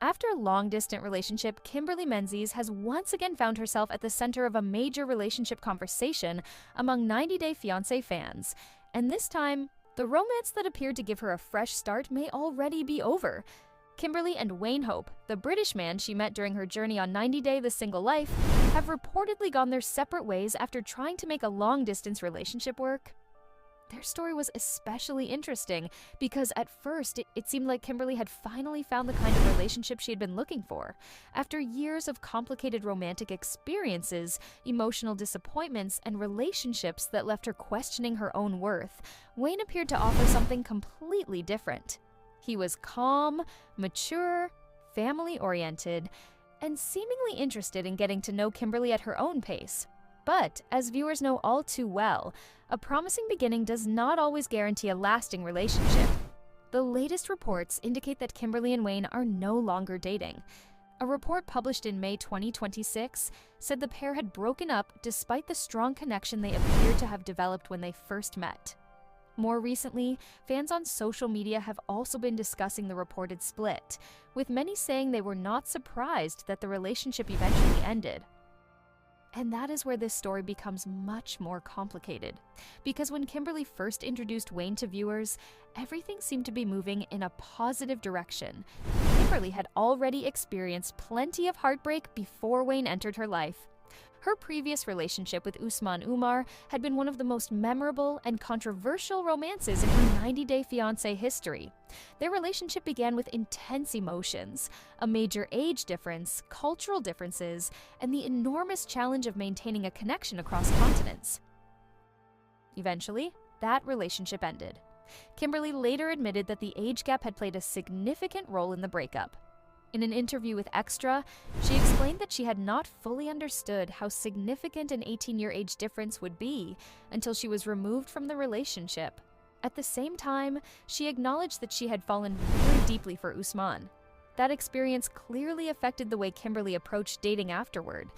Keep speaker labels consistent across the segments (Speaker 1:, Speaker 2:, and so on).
Speaker 1: After a long-distance relationship, Kimberly Menzies has once again found herself at the center of a major relationship conversation among 90 Day Fiancé fans. And this time, the romance that appeared to give her a fresh start may already be over. Kimberly and Wayne Hope, the British man she met during her journey on 90 Day The Single Life, have reportedly gone their separate ways after trying to make a long-distance relationship work. Their story was especially interesting because at first it seemed like Kimberly had finally found the kind of relationship she had been looking for. After years of complicated romantic experiences, emotional disappointments, and relationships that left her questioning her own worth, Wayne appeared to offer something completely different. He was calm, mature, family-oriented, and seemingly interested in getting to know Kimberly at her own pace. But, as viewers know all too well, a promising beginning does not always guarantee a lasting relationship. The latest reports indicate that Kimberly and Wayne are no longer dating. A report published in May 2026 said the pair had broken up despite the strong connection they appeared to have developed when they first met. More recently, fans on social media have also been discussing the reported split, with many saying they were not surprised that the relationship eventually ended. And that is where this story becomes much more complicated. Because when Kimberly first introduced Wayne to viewers, everything seemed to be moving in a positive direction. Kimberly had already experienced plenty of heartbreak before Wayne entered her life. Her previous relationship with Usman Umar had been one of the most memorable and controversial romances in her 90 Day Fiancé history. Their relationship began with intense emotions, a major age difference, cultural differences, and the enormous challenge of maintaining a connection across continents. Eventually, that relationship ended. Kimberly later admitted that the age gap had played a significant role in the breakup. In an interview with Extra, she explained that she had not fully understood how significant an 18-year age difference would be until she was removed from the relationship. At the same time, she acknowledged that she had fallen very deeply for Usman. That experience clearly affected the way Kimberly approached dating afterward.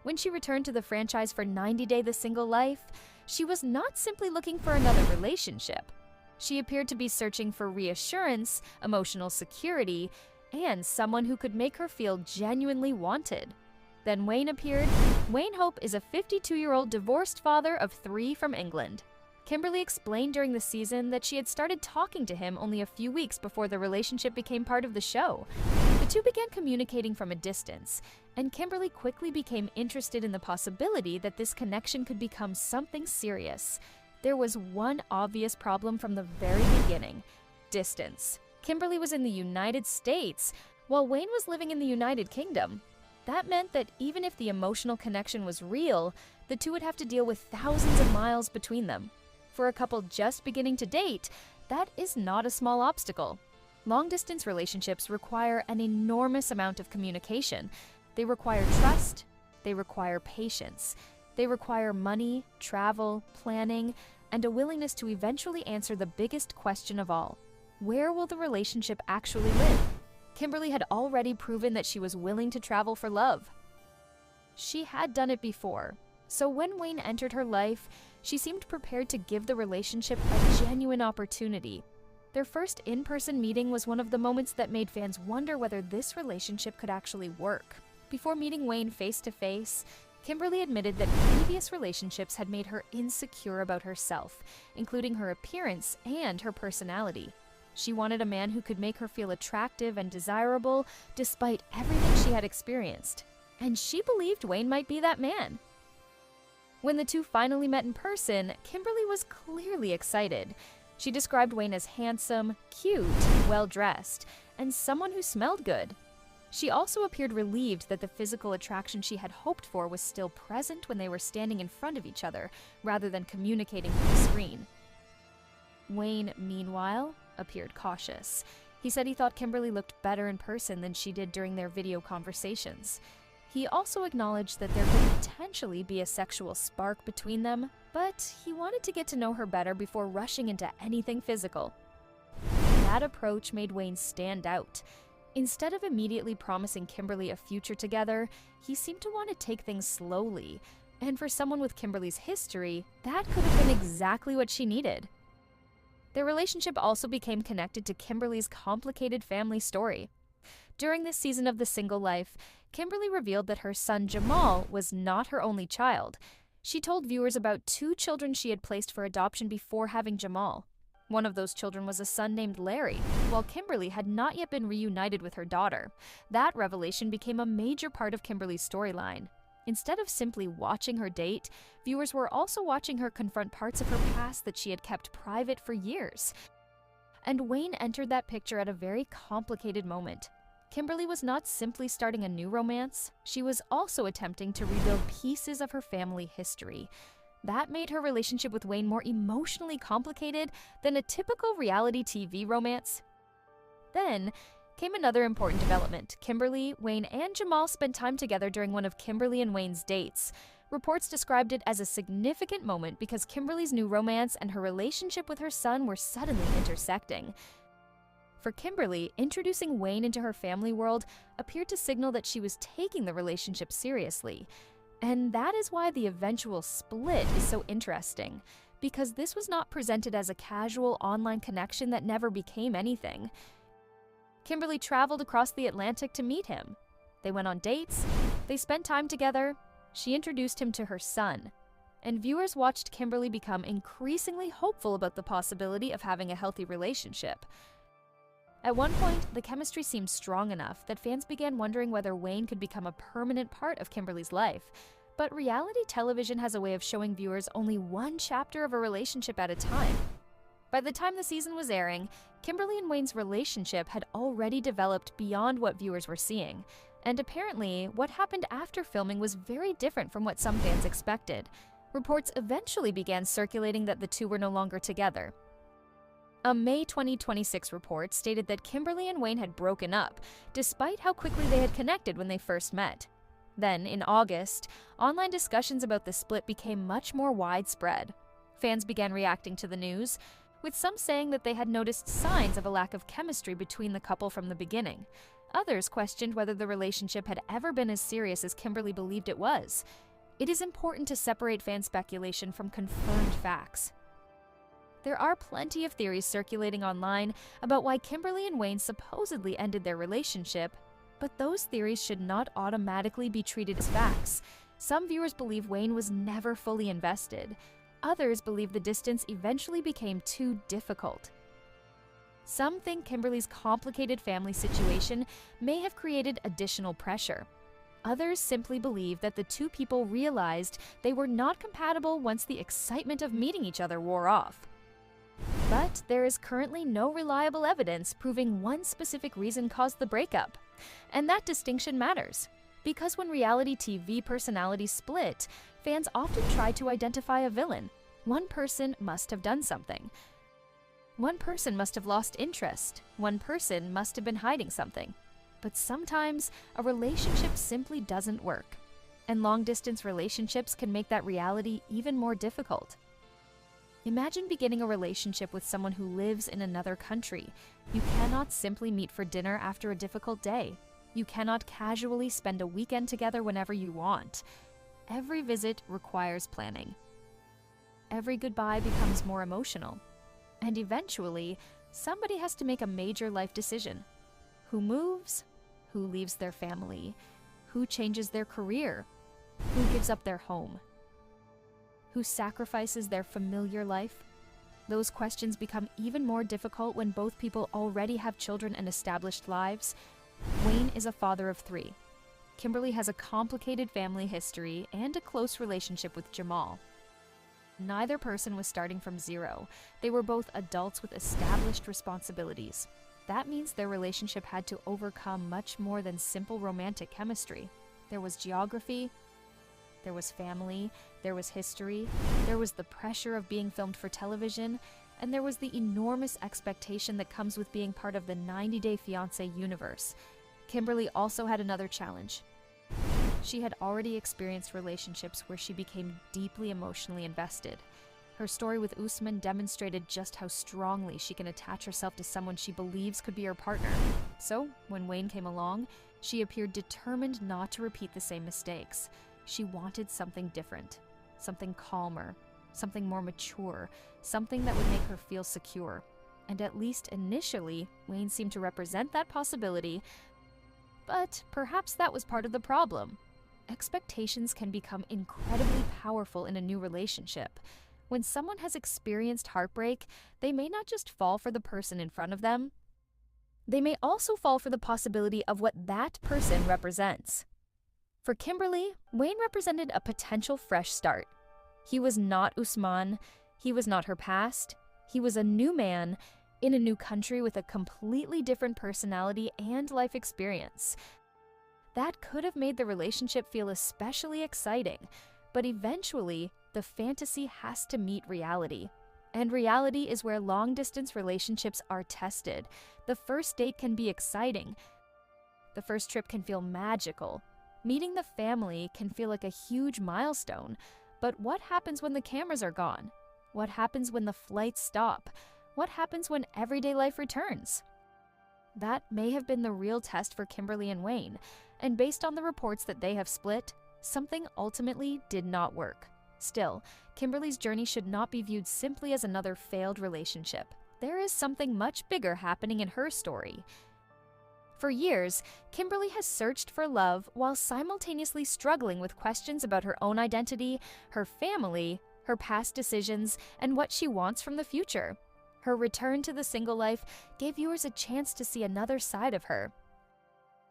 Speaker 1: When she returned to the franchise for 90 Day The Single Life, she was not simply looking for another relationship. She appeared to be searching for reassurance, emotional security, and someone who could make her feel genuinely wanted. Then Wayne appeared. Wayne Hope is a 52-year-old divorced father of 3 from England. Kimberly explained during the season that she had started talking to him only a few weeks before the relationship became part of the show. The two began communicating from a distance, and Kimberly quickly became interested in the possibility that this connection could become something serious. There was one obvious problem from the very beginning: distance. Kimberly was in the United States, while Wayne was living in the United Kingdom. That meant that even if the emotional connection was real, the two would have to deal with thousands of miles between them. For a couple just beginning to date, that is not a small obstacle. Long-distance relationships require an enormous amount of communication. They require trust, they require patience, they require money, travel, planning, and a willingness to eventually answer the biggest question of all: where will the relationship actually live? Kimberly had already proven that she was willing to travel for love. She had done it before, so when Wayne entered her life, she seemed prepared to give the relationship a genuine opportunity. Their first in-person meeting was one of the moments that made fans wonder whether this relationship could actually work. Before meeting Wayne face-to-face, Kimberly admitted that previous relationships had made her insecure about herself, including her appearance and her personality. She wanted a man who could make her feel attractive and desirable despite everything she had experienced. And she believed Wayne might be that man. When the two finally met in person, Kimberly was clearly excited. She described Wayne as handsome, cute, well-dressed, and someone who smelled good. She also appeared relieved that the physical attraction she had hoped for was still present when they were standing in front of each other, rather than communicating through the screen. Wayne, meanwhile, appeared cautious. He said he thought Kimberly looked better in person than she did during their video conversations. He also acknowledged that there could potentially be a sexual spark between them, but he wanted to get to know her better before rushing into anything physical. That approach made Wayne stand out. Instead of immediately promising Kimberly a future together, he seemed to want to take things slowly. And for someone with Kimberly's history, that could have been exactly what she needed. Their relationship also became connected to Kimberly's complicated family story. During this season of The Single Life, Kimberly revealed that her son Jamal was not her only child. She told viewers about 2 children she had placed for adoption before having Jamal. One of those children was a son named Larry, while Kimberly had not yet been reunited with her daughter. That revelation became a major part of Kimberly's storyline. Instead of simply watching her date, viewers were also watching her confront parts of her past that she had kept private for years. And Wayne entered that picture at a very complicated moment. Kimberly was not simply starting a new romance, she was also attempting to rebuild pieces of her family history. That made her relationship with Wayne more emotionally complicated than a typical reality TV romance. Then came another important development. Kimberly, Wayne, and Jamal spent time together during one of Kimberly and Wayne's dates. Reports described it as a significant moment because Kimberly's new romance and her relationship with her son were suddenly intersecting. For Kimberly, introducing Wayne into her family world appeared to signal that she was taking the relationship seriously. And that is why the eventual split is so interesting, because this was not presented as a casual online connection that never became anything. Kimberly traveled across the Atlantic to meet him. They went on dates, they spent time together, she introduced him to her son. And viewers watched Kimberly become increasingly hopeful about the possibility of having a healthy relationship. At one point, the chemistry seemed strong enough that fans began wondering whether Wayne could become a permanent part of Kimberly's life. But reality television has a way of showing viewers only one chapter of a relationship at a time. By the time the season was airing, Kimberly and Wayne's relationship had already developed beyond what viewers were seeing. And apparently, what happened after filming was very different from what some fans expected. Reports eventually began circulating that the two were no longer together. A May 2026 report stated that Kimberly and Wayne had broken up, despite how quickly they had connected when they first met. Then, in August, online discussions about the split became much more widespread. Fans began reacting to the news, with some saying that they had noticed signs of a lack of chemistry between the couple from the beginning. Others questioned whether the relationship had ever been as serious as Kimberly believed it was. It is important to separate fan speculation from confirmed facts. There are plenty of theories circulating online about why Kimberly and Wayne supposedly ended their relationship, but those theories should not automatically be treated as facts. Some viewers believe Wayne was never fully invested. Others believe the distance eventually became too difficult. Some think Kimberly's complicated family situation may have created additional pressure. Others simply believe that the two people realized they were not compatible once the excitement of meeting each other wore off. But there is currently no reliable evidence proving one specific reason caused the breakup. And that distinction matters, because when reality TV personalities split, fans often try to identify a villain. One person must have done something. One person must have lost interest. One person must have been hiding something. But sometimes, a relationship simply doesn't work. And long-distance relationships can make that reality even more difficult. Imagine beginning a relationship with someone who lives in another country. You cannot simply meet for dinner after a difficult day. You cannot casually spend a weekend together whenever you want. Every visit requires planning. Every goodbye becomes more emotional. And eventually, somebody has to make a major life decision. Who moves? Who leaves their family? Who changes their career? Who gives up their home? Who sacrifices their familiar life? Those questions become even more difficult when both people already have children and established lives. Wayne is a father of 3. Kimberly has a complicated family history and a close relationship with Jamal. Neither person was starting from zero. They were both adults with established responsibilities. That means their relationship had to overcome much more than simple romantic chemistry. There was geography, there was family, there was history, there was the pressure of being filmed for television, and there was the enormous expectation that comes with being part of the 90-Day Fiancé universe. Kimberly also had another challenge. She had already experienced relationships where she became deeply emotionally invested. Her story with Usman demonstrated just how strongly she can attach herself to someone she believes could be her partner. So, when Wayne came along, she appeared determined not to repeat the same mistakes. She wanted something different, something calmer, something more mature, something that would make her feel secure. And at least initially, Wayne seemed to represent that possibility, But perhaps that was part of the problem. Expectations can become incredibly powerful in a new relationship. When someone has experienced heartbreak, they may not just fall for the person in front of them, they may also fall for the possibility of what that person represents. For Kimberly, Wayne represented a potential fresh start. He was not Usman, he was not her past, he was a new man in a new country with a completely different personality and life experience. That could have made the relationship feel especially exciting, but eventually, the fantasy has to meet reality. And reality is where long-distance relationships are tested. The first date can be exciting. The first trip can feel magical. Meeting the family can feel like a huge milestone. But what happens when the cameras are gone? What happens when the flights stop? What happens when everyday life returns? That may have been the real test for Kimberly and Wayne, and based on the reports that they have split, something ultimately did not work. Still, Kimberly's journey should not be viewed simply as another failed relationship. There is something much bigger happening in her story. For years, Kimberly has searched for love while simultaneously struggling with questions about her own identity, her family, her past decisions, and what she wants from the future. Her return to the single life gave viewers a chance to see another side of her.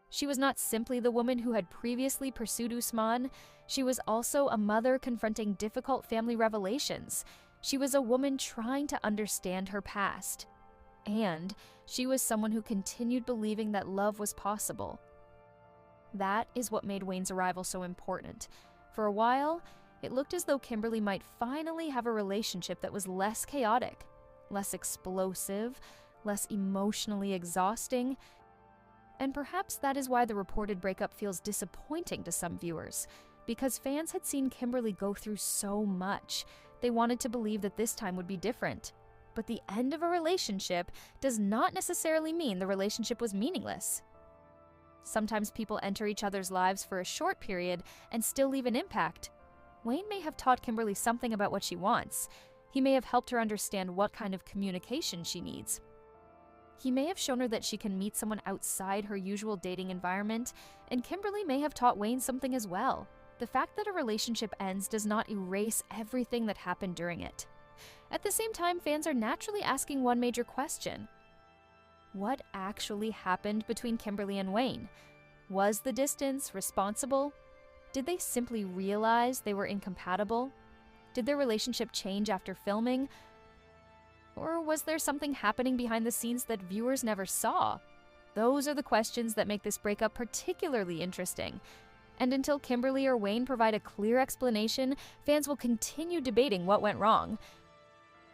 Speaker 1: She was not simply the woman who had previously pursued Usman, she was also a mother confronting difficult family revelations. She was a woman trying to understand her past. And she was someone who continued believing that love was possible. That is what made Wayne's arrival so important. For a while, it looked as though Kimberly might finally have a relationship that was less chaotic, less explosive, less emotionally exhausting. And perhaps that is why the reported breakup feels disappointing to some viewers, because fans had seen Kimberly go through so much. They wanted to believe that this time would be different. But the end of a relationship does not necessarily mean the relationship was meaningless. Sometimes people enter each other's lives for a short period and still leave an impact. Wayne may have taught Kimberly something about what she wants. He may have helped her understand what kind of communication she needs. He may have shown her that she can meet someone outside her usual dating environment, and Kimberly may have taught Wayne something as well. The fact that a relationship ends does not erase everything that happened during it. At the same time, fans are naturally asking one major question. What actually happened between Kimberly and Wayne? Was the distance responsible? Did they simply realize they were incompatible? Did their relationship change after filming? Or was there something happening behind the scenes that viewers never saw? Those are the questions that make this breakup particularly interesting. And until Kimberly or Wayne provide a clear explanation, fans will continue debating what went wrong.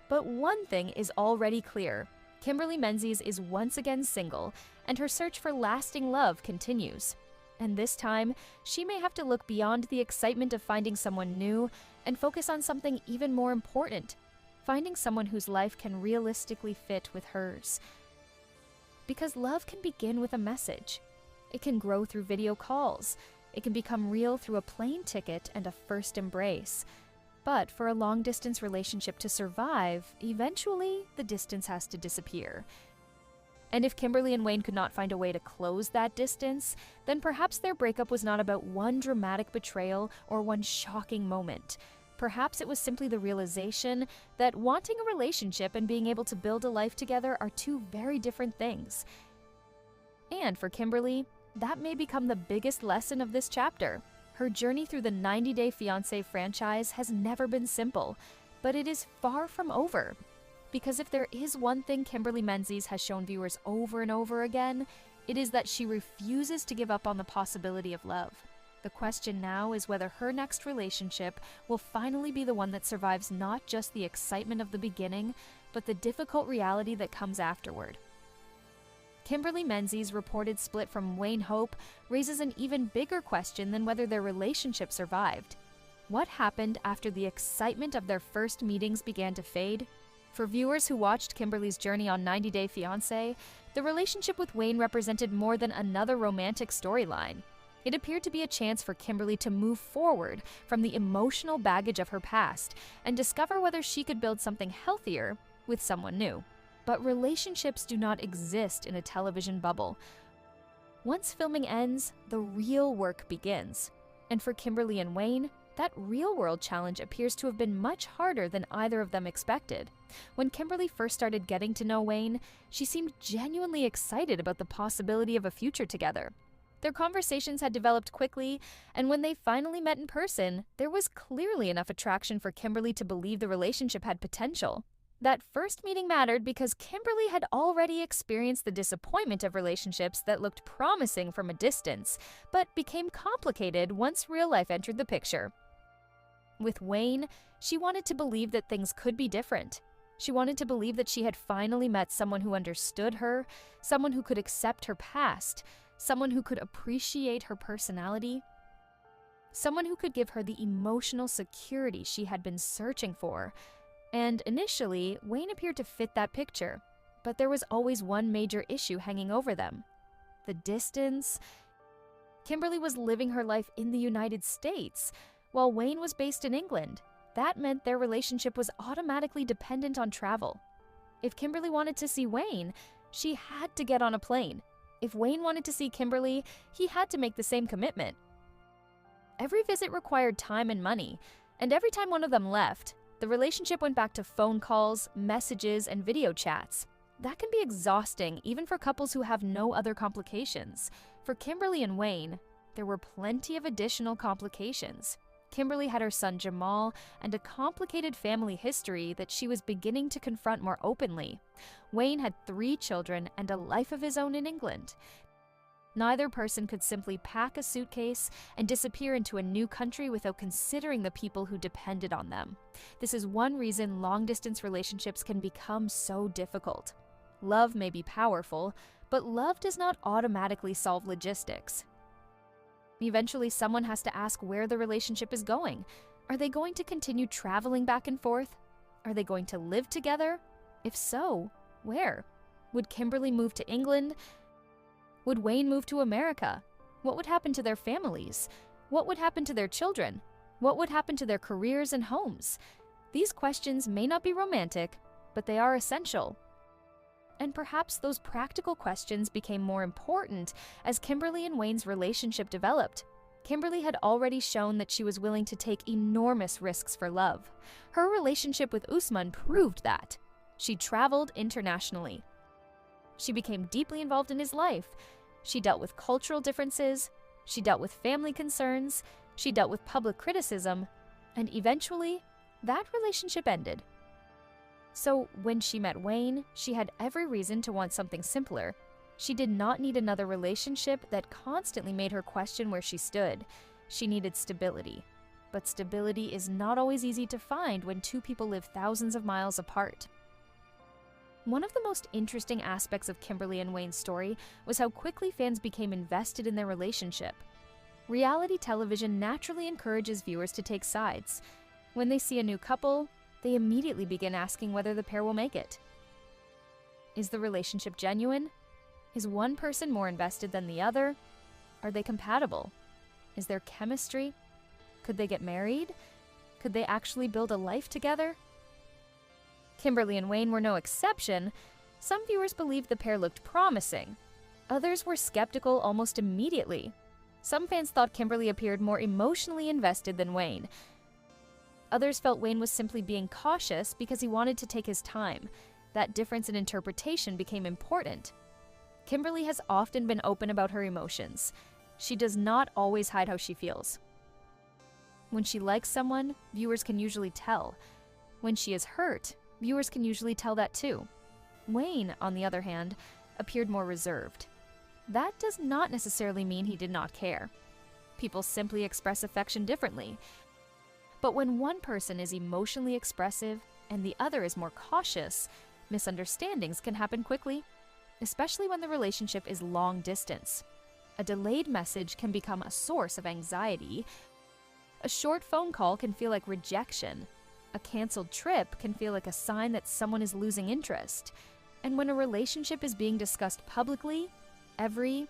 Speaker 1: But one thing is already clear. Kimberly Menzies is once again single, and her search for lasting love continues. And this time, she may have to look beyond the excitement of finding someone new and focus on something even more important, finding someone whose life can realistically fit with hers. Because love can begin with a message. It can grow through video calls. It can become real through a plane ticket and a first embrace. But for a long-distance relationship to survive, eventually the distance has to disappear. And if Kimberly and Wayne could not find a way to close that distance, then perhaps their breakup was not about one dramatic betrayal or one shocking moment. Perhaps it was simply the realization that wanting a relationship and being able to build a life together are two very different things. And for Kimberly, that may become the biggest lesson of this chapter. Her journey through the 90-Day Fiancé franchise has never been simple, but it is far from over. Because if there is one thing Kimberly Menzies has shown viewers over and over again, it is that she refuses to give up on the possibility of love. The question now is whether her next relationship will finally be the one that survives not just the excitement of the beginning, but the difficult reality that comes afterward. Kimberly Menzies' reported split from Wayne Hope raises an even bigger question than whether their relationship survived. What happened after the excitement of their first meetings began to fade? For viewers who watched Kimberly's journey on 90 Day Fiancé, the relationship with Wayne represented more than another romantic storyline. It appeared to be a chance for Kimberly to move forward from the emotional baggage of her past and discover whether she could build something healthier with someone new. But relationships do not exist in a television bubble. Once filming ends, the real work begins. And for Kimberly and Wayne, that real-world challenge appears to have been much harder than either of them expected. When Kimberly first started getting to know Wayne, she seemed genuinely excited about the possibility of a future together. Their conversations had developed quickly, and when they finally met in person, there was clearly enough attraction for Kimberly to believe the relationship had potential. That first meeting mattered because Kimberly had already experienced the disappointment of relationships that looked promising from a distance, but became complicated once real life entered the picture. With Wayne, she wanted to believe that things could be different. She wanted to believe that she had finally met someone who understood her, someone who could accept her past, someone who could appreciate her personality, someone who could give her the emotional security she had been searching for. And initially, Wayne appeared to fit that picture, but there was always one major issue hanging over them: the distance. Kimberly was living her life in the United States, while Wayne was based in England. That meant their relationship was automatically dependent on travel. If Kimberly wanted to see Wayne, she had to get on a plane. If Wayne wanted to see Kimberly, he had to make the same commitment. Every visit required time and money, and every time one of them left, the relationship went back to phone calls, messages, and video chats. That can be exhausting even for couples who have no other complications. For Kimberly and Wayne, there were plenty of additional complications. Kimberly had her son Jamal and a complicated family history that she was beginning to confront more openly. Wayne had 3 children and a life of his own in England. Neither person could simply pack a suitcase and disappear into a new country without considering the people who depended on them. This is one reason long-distance relationships can become so difficult. Love may be powerful, but love does not automatically solve logistics. Eventually, someone has to ask where the relationship is going. Are they going to continue traveling back and forth? Are they going to live together? If so, where? Would Kimberly move to England? Would Wayne move to America? What would happen to their families? What would happen to their children? What would happen to their careers and homes? These questions may not be romantic, but they are essential. And perhaps those practical questions became more important as Kimberly and Wayne's relationship developed. Kimberly had already shown that she was willing to take enormous risks for love. Her relationship with Usman proved that. She traveled internationally. She became deeply involved in his life. She dealt with cultural differences. She dealt with family concerns. She dealt with public criticism. And eventually, that relationship ended. So when she met Wayne, she had every reason to want something simpler. She did not need another relationship that constantly made her question where she stood. She needed stability. But stability is not always easy to find when 2 people live thousands of miles apart. One of the most interesting aspects of Kimberly and Wayne's story was how quickly fans became invested in their relationship. Reality television naturally encourages viewers to take sides. When they see a new couple, they immediately begin asking whether the pair will make it. Is the relationship genuine? Is one person more invested than the other? Are they compatible? Is there chemistry? Could they get married? Could they actually build a life together? Kimberly and Wayne were no exception. Some viewers believed the pair looked promising. Others were skeptical almost immediately. Some fans thought Kimberly appeared more emotionally invested than Wayne. Others felt Wayne was simply being cautious because he wanted to take his time. That difference in interpretation became important. Kimberly has often been open about her emotions. She does not always hide how she feels. When she likes someone, viewers can usually tell. When she is hurt, viewers can usually tell that too. Wayne, on the other hand, appeared more reserved. That does not necessarily mean he did not care. People simply express affection differently. But when one person is emotionally expressive and the other is more cautious, misunderstandings can happen quickly, especially when the relationship is long distance. A delayed message can become a source of anxiety. A short phone call can feel like rejection. A canceled trip can feel like a sign that someone is losing interest. And when a relationship is being discussed publicly, every